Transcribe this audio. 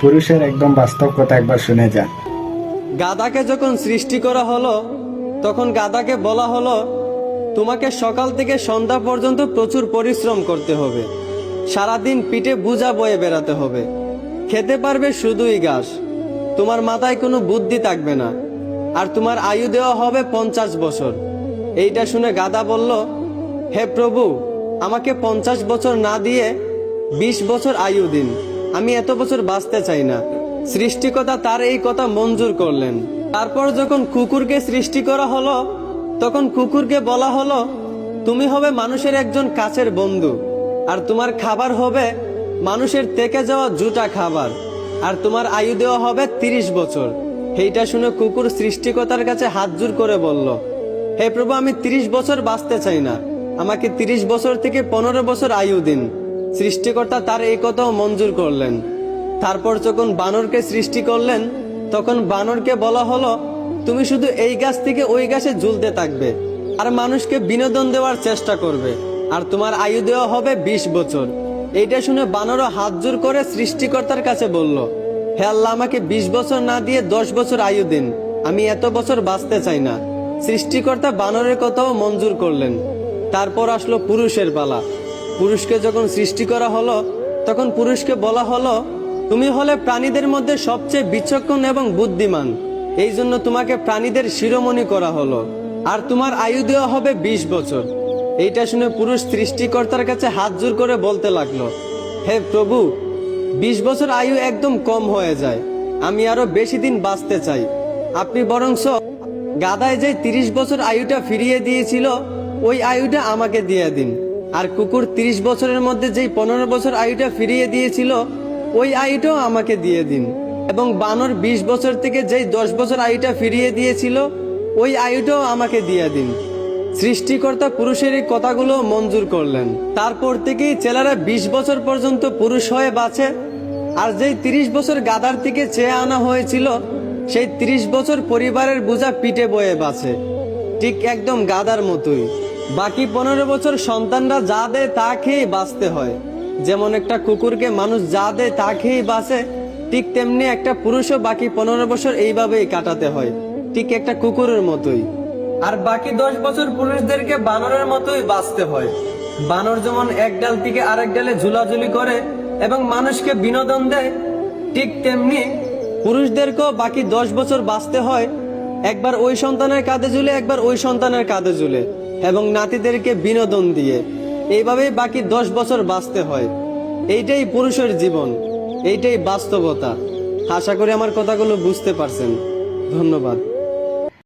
পুরুষের একদম বাস্তব কথা একবার শুনে যা। গাধাকে যখন সৃষ্টি করা হলো তখন গাধাকে বলা হলো তোমাকে সকাল থেকে সন্ধ্যা পর্যন্ত প্রচুর পরিশ্রম করতে হবে, সারাদিন পিঠে বোঝা বয়ে বেড়াতে হবে, খেতে পারবে শুধুই ঘাস, তোমার মাথায় কোনো বুদ্ধি থাকবে না, আর তোমার আয়ু দেওয়া হবে 50 বছর। এইটা শুনে গাধা বলল, হে প্রভু, আমাকে 50 বছর না দিয়ে 20 বছর আয়ু দিন, আমি এত বছর বাঁচতে চাই না। সৃষ্টিকর্তা তার এই কথা মঞ্জুর করলেন। তারপর যখন কুকুরকে সৃষ্টি করা হলো তখন কুকুরকে বলা হলো তুমি হবে মানুষের একজন কাছের বন্ধু, আর তোমার খাবার হবে মানুষের থেকে যাওয়া জুটা খাবার, আর তোমার আয়ু দেওয়া হবে 30 বছর। এইটা শুনে কুকুর সৃষ্টিকর্তার কাছে হাত জোর করে বলল, হে প্রভু, আমি 30 বছর বাঁচতে চাই না, আমাকে 30 বছর থেকে 15 বছর আয়ু দিন। সৃষ্টিকর্তা তার এই কথাও মঞ্জুর করলেন। তারপর যখন বানরকে সৃষ্টি করলেন তখন বানরকে বলা হলো তুমি শুধু এই গাছ থেকে ওই গাছে ঝুলতে থাকবে আর মানুষকে বিনোদন দেওয়ার চেষ্টা করবে, আর তোমার আয়ু দেওয়া হবে 20 বছর। এইটা শুনে বানরও হাত জোর করে সৃষ্টিকর্তার কাছে বলল, হে আল্লাহ, আমাকে 20 বছর না দিয়ে 10 বছর আয়ু দিন, আমি এত বছর বাঁচতে চাই না। সৃষ্টিকর্তা বানরের কথাও মঞ্জুর করলেন। তারপর আসলো পুরুষের পালা। পুরুষকে যখন সৃষ্টি করা হলো তখন পুরুষকে বলা হলো তুমি হলে প্রাণীদের মধ্যে সবচেয়ে বিচক্ষণ এবং বুদ্ধিমান, এই জন্য তোমাকে প্রাণীদের শিরোমণি করা হলো, আর তোমার আয়ু দেওয়া হবে 20 বছর। এইটা শুনে পুরুষ সৃষ্টিকর্তার কাছে হাত জোর করে বলতে লাগলো, হে প্রভু, 20 বছর আয়ু একদম কম হয়ে যায়, আমি আরো বেশি দিন বাঁচতে চাই, আপনি বরংস গাধায় যে 30 বছর আয়ুটা ফিরিয়ে দিয়েছিল ওই আয়ুটা আমাকে দিয়ে দিন, আর কুকুর 30 বছরের মধ্যে যেই 15 বছর আয়ুটা ফিরিয়ে দিয়েছিল ওই আয়ুটাও আমাকে দিয়ে দিন, এবং বানর 20 বছর থেকে যেই 10 বছর আয়ুটা ফিরিয়ে দিয়েছিল ওই আয়ুটাও আমাকে দিয়ে দিন। সৃষ্টিকর্তা পুরুষের এই কথাগুলো মঞ্জুর করলেন। তারপর থেকেই ছেলেরা 20 বছর পর্যন্ত পুরুষ হয়ে বাঁচে, আর যেই 30 বছর গাধার থেকে চেয়ে আনা হয়েছিল সেই 30 বছর পরিবারের বোঝা পিঠে বয়ে বাঁচে, ঠিক একদম গাধার মতোই। বাকি 15 বছর সন্তানরা যা দেয় তা খেয়েই বাঁচতে হয়। যেমন একটা কুকুরকে মানুষ যা দেয় তা খেয়েই বাঁচে, ঠিক তেমনি একটা পুরুষও বাকি 15 বছর এইভাবেই কাটাতে হয়, ঠিক একটা কুকুরের মতোই। আর বাকি 10 বছর পুরুষদেরকে বানরের মতোই বাঁচতে হয়। বানর যেমন এক ডাল থেকে আরেক ডালে ঝুলাঝুলি করে এবং মানুষকে বিনোদন দেয়, ঠিক তেমনি পুরুষদেরকেও বাকি 10 বছর বাঁচতে হয়, একবার ওই সন্তানের কাঁধে ঝুলে একবার ওই সন্তানের কাঁধে ঝুলে, এবং নাতিদেরকে বিনোদন দিয়ে এইভাবেই বাকি 10 বছর বাঁচতে হয়। এইটাই পুরুষের জীবন, এইটাই বাস্তবতা। আশা করি আমার কথাগুলো বুঝতে পারছেন। ধন্যবাদ।